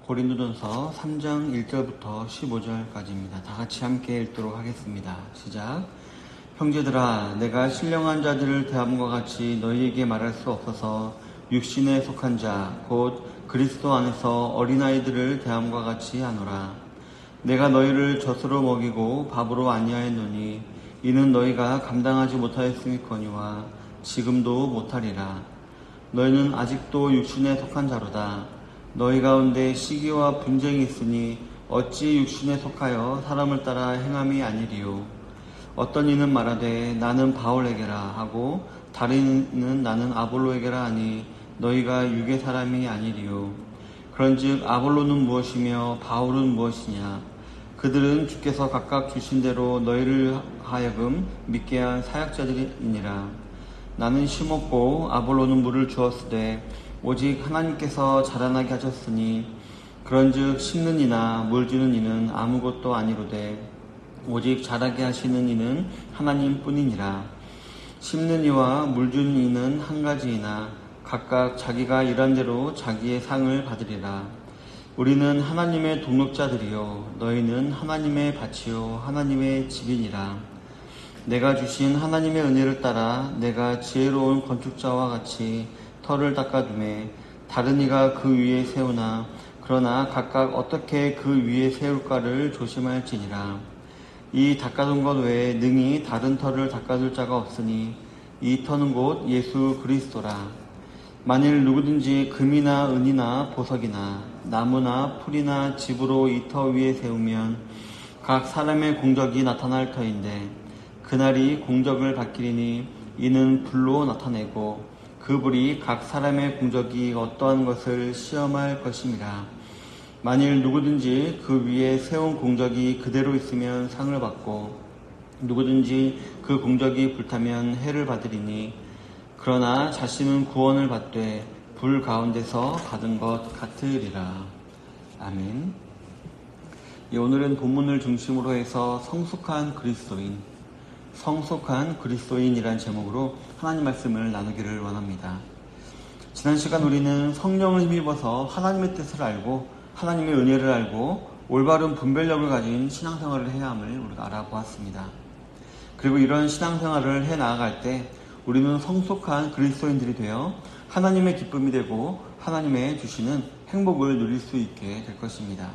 고린도전서 3장 1절부터 15절까지입니다. 다 같이 함께 읽도록 하겠습니다. 시작. 형제들아, 내가 신령한 자들을 대함과 같이 너희에게 말할 수 없어서 육신에 속한 자, 곧 그리스도 안에서 어린아이들을 대함과 같이 하노라. 내가 너희를 젖으로 먹이고 밥으로 아니하였노니 이는 너희가 감당하지 못하였음이거니와 지금도 못하리라. 너희는 아직도 육신에 속한 자로다. 너희 가운데 시기와 분쟁이 있으니 어찌 육신에 속하여 사람을 따라 행함이 아니리요. 어떤 이는 말하되 나는 바울에게라 하고 다른 이는 나는 아볼로에게라 하니 너희가 육의 사람이 아니리요. 그런즉 아볼로는 무엇이며 바울은 무엇이냐. 그들은 주께서 각각 주신 대로 너희를 하여금 믿게 한 사역자들이니라. 나는 심었고 아볼로는 물을 주었으되 오직 하나님께서 자라나게 하셨으니 그런즉 심는 이나 물 주는 이는 아무것도 아니로되 오직 자라게 하시는 이는 하나님뿐이니라. 심는 이와 물 주는 이는 한 가지이나 각각 자기가 일한 대로 자기의 상을 받으리라. 우리는 하나님의 동력자들이요 너희는 하나님의 밭이요 하나님의 집이니라. 내가 주신 하나님의 은혜를 따라 내가 지혜로운 건축자와 같이 터를 닦아두매 다른 이가 그 위에 세우나 그러나 각각 어떻게 그 위에 세울까를 조심할지니라. 이 닦아둔 것 외에 능히 다른 터를 닦아둘 자가 없으니 이 터는 곧 예수 그리스도라. 만일 누구든지 금이나 은이나 보석이나 나무나 풀이나 집으로 이 터 위에 세우면 각 사람의 공적이 나타날 터인데 그날이 공적을 밝히리니 이는 불로 나타내고 그 불이 각 사람의 공적이 어떠한 것을 시험할 것임이라. 만일 누구든지 그 위에 세운 공적이 그대로 있으면 상을 받고 누구든지 그 공적이 불타면 해를 받으리니 그러나 자신은 구원을 받되 불 가운데서 받은 것 같으리라. 아멘. 오늘은 본문을 중심으로 해서 성숙한 그리스도인이란 제목으로 하나님 말씀을 나누기를 원합니다. 지난 시간 우리는 성령을 힘입어서 하나님의 뜻을 알고 하나님의 은혜를 알고 올바른 분별력을 가진 신앙생활을 해야 함을 우리가 알아보았습니다. 그리고 이런 신앙생활을 해 나아갈 때 우리는 성숙한 그리스도인들이 되어 하나님의 기쁨이 되고 하나님의 주시는 행복을 누릴 수 있게 될 것입니다.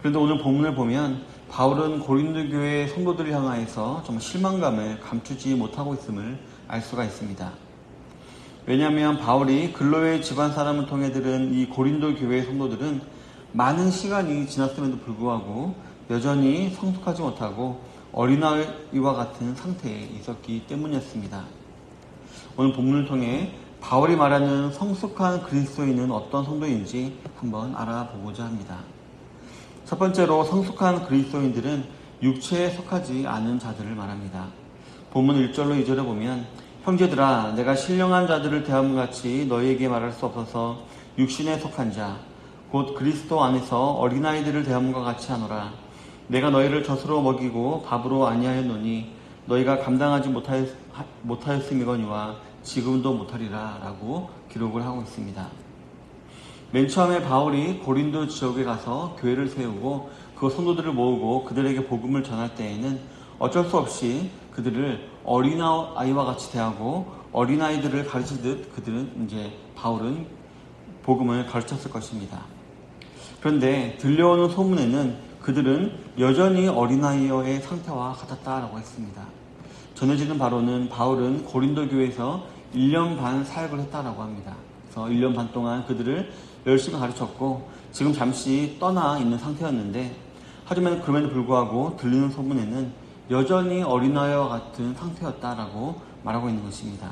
그런데 오늘 본문을 보면 바울은 고린도 교회 성도들을 향하여서 좀 실망감을 감추지 못하고 있음을 알 수가 있습니다. 왜냐하면 바울이 근로의 집안 사람을 통해 들은 이 고린도 교회 성도들은 많은 시간이 지났음에도 불구하고 여전히 성숙하지 못하고 어린아이와 같은 상태에 있었기 때문이었습니다. 오늘 본문을 통해 바울이 말하는 성숙한 그리스도인은 어떤 성도인지 한번 알아보고자 합니다. 첫 번째로 성숙한 그리스도인들은 육체에 속하지 않은 자들을 말합니다. 본문 1절로 2절에 보면 형제들아, 내가 신령한 자들을 대함과 같이 너희에게 말할 수 없어서 육신에 속한 자, 곧 그리스도 안에서 어린아이들을 대함과 같이 하노라. 내가 너희를 젖으로 먹이고 밥으로 아니하였노니 너희가 감당하지 못하였음이거니와 지금도 못하리라 라고 기록을 하고 있습니다. 맨 처음에 바울이 고린도 지역에 가서 교회를 세우고 그 성도들을 모으고 그들에게 복음을 전할 때에는 어쩔 수 없이 그들을 어린아이와 같이 대하고 어린아이들을 가르치듯 바울은 복음을 가르쳤을 것입니다. 그런데 들려오는 소문에는 그들은 여전히 어린아이의 상태와 같았다라고 했습니다. 전해지는 바로는 바울은 고린도 교회에서 1년 반 사역을 했다라고 합니다. 그래서 1년 반 동안 그들을 열심히 가르쳤고 지금 잠시 떠나 있는 상태였는데 하지만 그럼에도 불구하고 들리는 소문에는 여전히 어린아이와 같은 상태였다라고 말하고 있는 것입니다.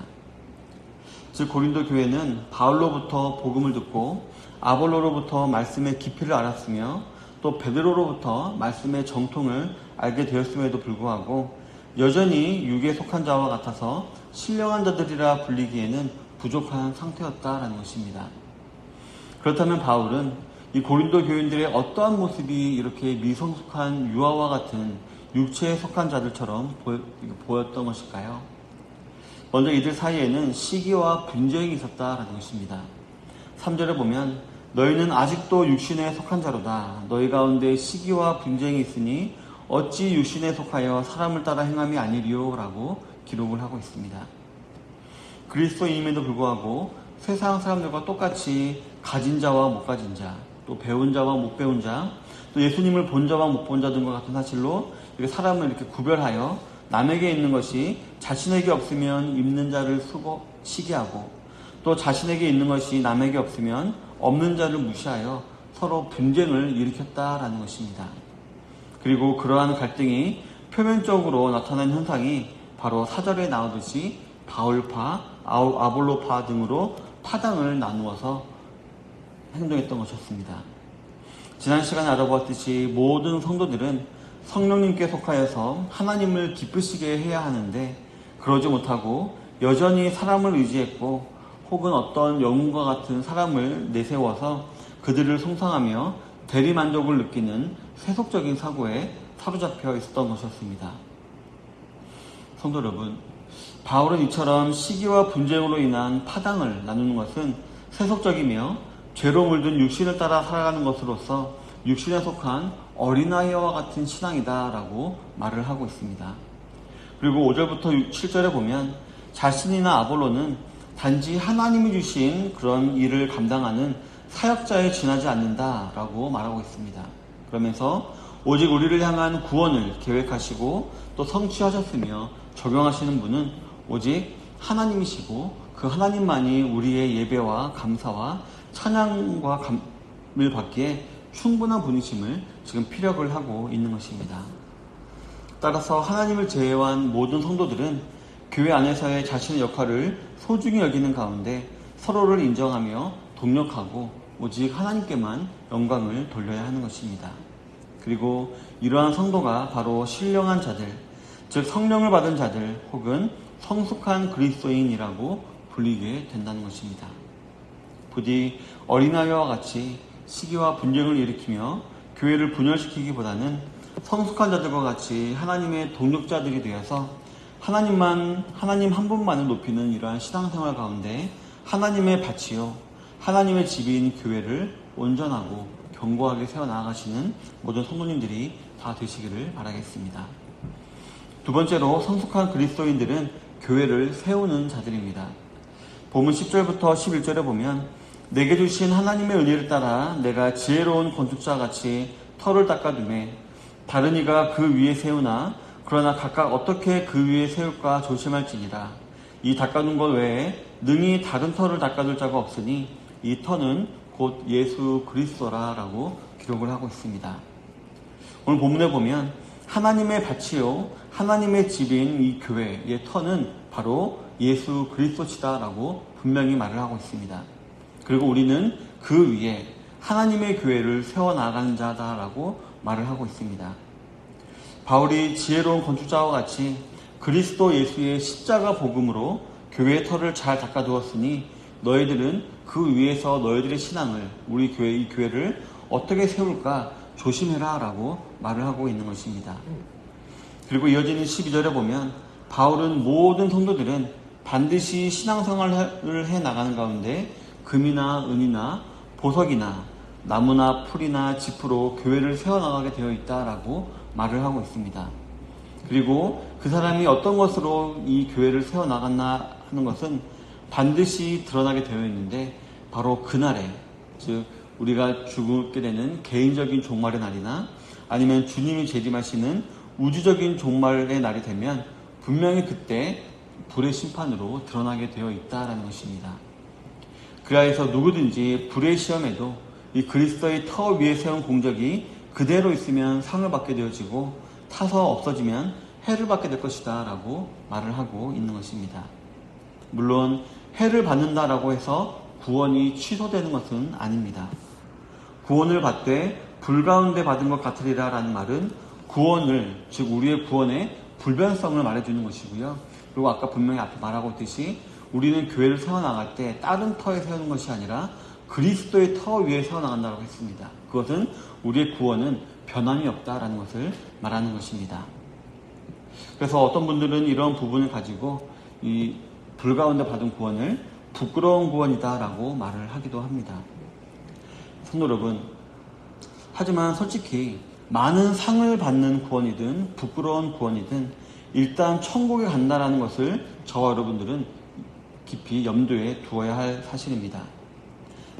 즉 고린도 교회는 바울로부터 복음을 듣고 아볼로로부터 말씀의 깊이를 알았으며 또 베드로로부터 말씀의 정통을 알게 되었음에도 불구하고 여전히 육에 속한 자와 같아서 신령한 자들이라 불리기에는 부족한 상태였다라는 것입니다. 그렇다면 바울은 이 고린도 교인들의 어떠한 모습이 이렇게 미성숙한 유아와 같은 육체에 속한 자들처럼 보였던 것일까요? 먼저 이들 사이에는 시기와 분쟁이 있었다라는 것입니다. 3절에 보면 너희는 아직도 육신에 속한 자로다. 너희 가운데 시기와 분쟁이 있으니 어찌 육신에 속하여 사람을 따라 행함이 아니리요? 라고 기록을 하고 있습니다. 그리스도인임에도 불구하고 세상 사람들과 똑같이 가진 자와 못 가진 자, 또 배운 자와 못 배운 자, 또 예수님을 본 자와 못 본 자 등과 같은 사실로 이렇게 사람을 이렇게 구별하여 남에게 있는 것이 자신에게 없으면 있는 자를 시기하고, 또 자신에게 있는 것이 남에게 없으면 없는 자를 무시하여 서로 분쟁을 일으켰다라는 것입니다. 그리고 그러한 갈등이 표면적으로 나타난 현상이 바로 4절에 나오듯이 바울파, 아볼로파 등으로 파당을 나누어서 행동했던 것이었습니다. 지난 시간에 알아보았듯이 모든 성도들은 성령님께 속하여서 하나님을 기쁘시게 해야 하는데 그러지 못하고 여전히 사람을 의지했고 혹은 어떤 영웅과 같은 사람을 내세워서 그들을 송상하며 대리만족을 느끼는 세속적인 사고에 사로잡혀 있었던 것이었습니다. 성도 여러분, 바울은 이처럼 시기와 분쟁으로 인한 파당을 나누는 것은 세속적이며 죄로 물든 육신을 따라 살아가는 것으로서 육신에 속한 어린아이와 같은 신앙이다 라고 말을 하고 있습니다. 그리고 5절부터 7절에 보면 자신이나 아볼로는 단지 하나님이 주신 그런 일을 감당하는 사역자에 지나지 않는다 라고 말하고 있습니다. 그러면서 오직 우리를 향한 구원을 계획하시고 또 성취하셨으며 적용하시는 분은 오직 하나님이시고 그 하나님만이 우리의 예배와 감사와 찬양과 감을 받기에 충분한 분이심을 지금 피력을 하고 있는 것입니다. 따라서 하나님을 제외한 모든 성도들은 교회 안에서의 자신의 역할을 소중히 여기는 가운데 서로를 인정하며 동력하고 오직 하나님께만 영광을 돌려야 하는 것입니다. 그리고 이러한 성도가 바로 신령한 자들, 즉 성령을 받은 자들 혹은 성숙한 그리스도인이라고 불리게 된다는 것입니다. 부디 어린아이와 같이 시기와 분쟁을 일으키며 교회를 분열시키기보다는 성숙한 자들과 같이 하나님의 동력자들이 되어서 하나님 한 분만을 높이는 이러한 신앙생활 가운데 하나님의 밭이요 하나님의 집인 교회를 온전하고 견고하게 세워나가시는 모든 성도님들이 다 되시기를 바라겠습니다. 두 번째로 성숙한 그리스도인들은 교회를 세우는 자들입니다. 본문 10절부터 11절에 보면 내게 주신 하나님의 은혜를 따라 내가 지혜로운 건축자 같이 터를 닦아두매 다른 이가 그 위에 세우나 그러나 각각 어떻게 그 위에 세울까 조심할지니라. 이 닦아둔 것 외에 능히 다른 터를 닦아둘 자가 없으니 이 터는 곧 예수 그리스도라 라고 기록을 하고 있습니다. 오늘 본문에 보면 하나님의 밭이요 하나님의 집인 이 교회의 터는 바로 예수 그리스도시다 라고 분명히 말을 하고 있습니다. 그리고 우리는 그 위에 하나님의 교회를 세워나가는 자다라고 말을 하고 있습니다. 바울이 지혜로운 건축자와 같이 그리스도 예수의 십자가 복음으로 교회의 터를 잘 닦아두었으니 너희들은 그 위에서 너희들의 신앙을 우리 교회 이 교회를 어떻게 세울까 조심해라 라고 말을 하고 있는 것입니다. 그리고 이어지는 12절에 보면 바울은 모든 성도들은 반드시 신앙생활을 해나가는 가운데 금이나 은이나 보석이나 나무나 풀이나 짚으로 교회를 세워나가게 되어 있다라고 말을 하고 있습니다. 그리고 그 사람이 어떤 것으로 이 교회를 세워나갔나 하는 것은 반드시 드러나게 되어 있는데 바로 그날에, 즉 우리가 죽게 되는 개인적인 종말의 날이나 아니면 주님이 재림하시는 우주적인 종말의 날이 되면 분명히 그때 불의 심판으로 드러나게 되어 있다라는 것입니다. 그래서 누구든지 불의 시험에도 이 그리스도의 터 위에 세운 공적이 그대로 있으면 상을 받게 되어지고 타서 없어지면 해를 받게 될 것이다 라고 말을 하고 있는 것입니다. 물론 해를 받는다라고 해서 구원이 취소되는 것은 아닙니다. 구원을 받되 불 가운데 받은 것 같으리라 라는 말은 구원을, 즉 우리의 구원의 불변성을 말해주는 것이고요. 그리고 아까 분명히 앞에 말하고 있듯이 우리는 교회를 세워나갈 때 다른 터에 세우는 것이 아니라 그리스도의 터 위에 세워나간다고 했습니다. 그것은 우리의 구원은 변함이 없다라는 것을 말하는 것입니다. 그래서 어떤 분들은 이런 부분을 가지고 이 불 가운데 받은 구원을 부끄러운 구원이다라고 말을 하기도 합니다. 성도 여러분, 하지만 솔직히 많은 상을 받는 구원이든 부끄러운 구원이든 일단 천국에 간다라는 것을 저와 여러분들은 깊이 염두에 두어야 할 사실입니다.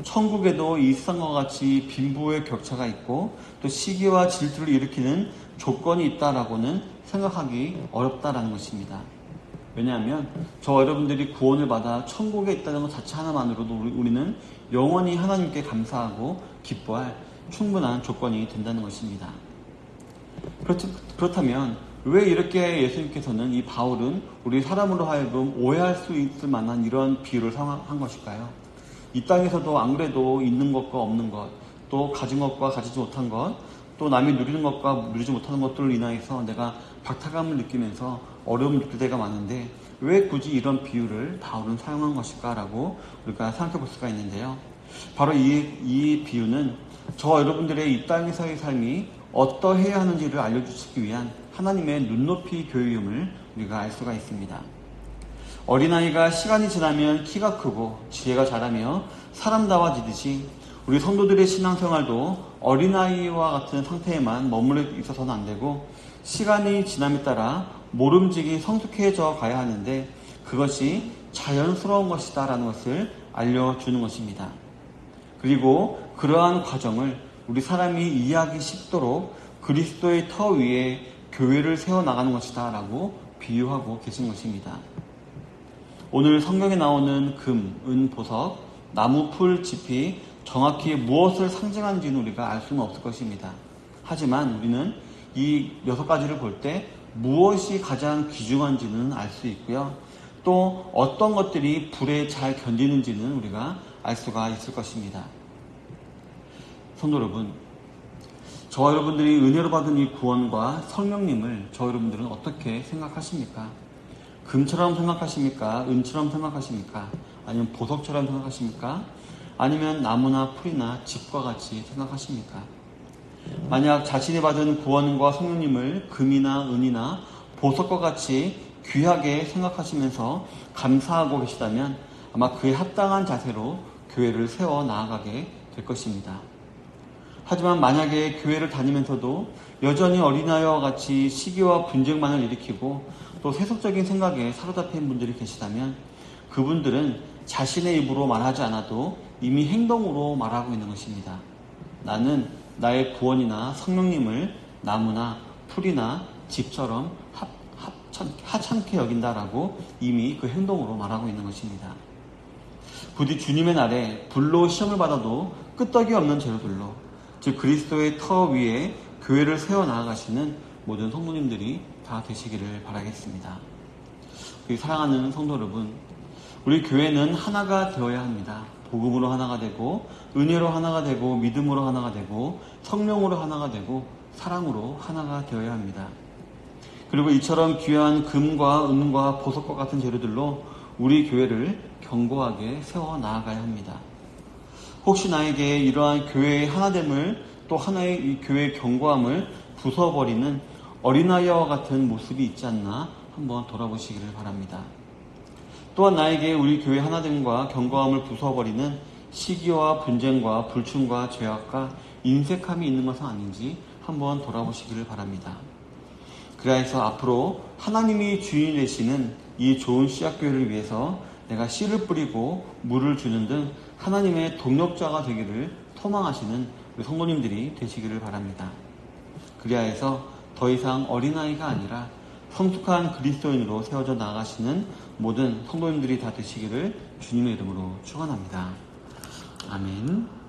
천국에도 이 세상과 같이 빈부의 격차가 있고 또 시기와 질투를 일으키는 조건이 있다라고는 생각하기 어렵다라는 것입니다. 왜냐하면 저와 여러분들이 구원을 받아 천국에 있다는 것 자체 하나만으로도 우리는 영원히 하나님께 감사하고 기뻐할 충분한 조건이 된다는 것입니다. 그렇다면 왜 이렇게 예수님께서는 이 바울은 우리 사람으로 하여금 오해할 수 있을 만한 이런 비유를 사용한 것일까요? 이 땅에서도 안 그래도 있는 것과 없는 것, 또 가진 것과 가지지 못한 것, 또 남이 누리는 것과 누리지 못하는 것들을 인하여서 내가 박탈감을 느끼면서 어려움을 느낄 때가 많은데 왜 굳이 이런 비유를 바울은 사용한 것일까라고 우리가 생각해 볼 수가 있는데요. 바로 이 비유는 저와 여러분들의 이 땅에서의 삶이 어떠해야 하는지를 알려주시기 위한 하나님의 눈높이 교육임을 우리가 알 수가 있습니다. 어린아이가 시간이 지나면 키가 크고 지혜가 자라며 사람다워지듯이 우리 성도들의 신앙생활도 어린아이와 같은 상태에만 머물러 있어서는 안 되고 시간이 지남에 따라 모름지기 성숙해져 가야 하는데 그것이 자연스러운 것이다 라는 것을 알려주는 것입니다. 그리고 그러한 과정을 우리 사람이 이해하기 쉽도록 그리스도의 터 위에 교회를 세워나가는 것이다 라고 비유하고 계신 것입니다. 오늘 성경에 나오는 금, 은, 보석, 나무, 풀, 지피 정확히 무엇을 상징하는지는 우리가 알 수는 없을 것입니다. 하지만 우리는 이 6가지를 볼 때 무엇이 가장 귀중한지는 알 수 있고요. 또 어떤 것들이 불에 잘 견디는지는 우리가 알 수가 있을 것입니다. 성도 여러분, 저와 여러분들이 은혜로 받은 이 구원과 성령님을 저와 여러분들은 어떻게 생각하십니까? 금처럼 생각하십니까? 은처럼 생각하십니까? 아니면 보석처럼 생각하십니까? 아니면 나무나 풀이나 집과 같이 생각하십니까? 만약 자신이 받은 구원과 성령님을 금이나 은이나 보석과 같이 귀하게 생각하시면서 감사하고 계시다면 아마 그에 합당한 자세로 교회를 세워 나아가게 될 것입니다. 하지만 만약에 교회를 다니면서도 여전히 어린아이와 같이 시기와 분쟁만을 일으키고 또 세속적인 생각에 사로잡힌 분들이 계시다면 그분들은 자신의 입으로 말하지 않아도 이미 행동으로 말하고 있는 것입니다. 나는 나의 구원이나 성령님을 나무나 풀이나 집처럼 하찮게 여긴다라고 이미 그 행동으로 말하고 있는 것입니다. 부디 주님의 날에 불로 시험을 받아도 끄떡이 없는 재료들로 즉 그리스도의 터 위에 교회를 세워나가시는 모든 성도님들이 다 되시기를 바라겠습니다. 사랑하는 성도 여러분, 우리 교회는 하나가 되어야 합니다. 복음으로 하나가 되고 은혜로 하나가 되고 믿음으로 하나가 되고 성령으로 하나가 되고 사랑으로 하나가 되어야 합니다. 그리고 이처럼 귀한 금과 은과 보석과 같은 재료들로 우리 교회를 견고하게 세워 나아가야 합니다. 혹시 나에게 이러한 교회의 하나됨을 또 하나의 이 교회의 견고함을 부숴버리는 어린아이와 같은 모습이 있지 않나 한번 돌아보시기를 바랍니다. 또한 나에게 우리 교회 하나됨과 견고함을 부숴버리는 시기와 분쟁과 불충과 죄악과 인색함이 있는 것은 아닌지 한번 돌아보시기를 바랍니다. 그래서 앞으로 하나님이 주인이 되시는 이 좋은 씨앗교회를 위해서 내가 씨를 뿌리고 물을 주는 등 하나님의 동력자가 되기를 소망하시는 우리 성도님들이 되시기를 바랍니다. 그리하여서 더 이상 어린아이가 아니라 성숙한 그리스도인으로 세워져 나가시는 모든 성도님들이 다 되시기를 주님의 이름으로 축원합니다. 아멘.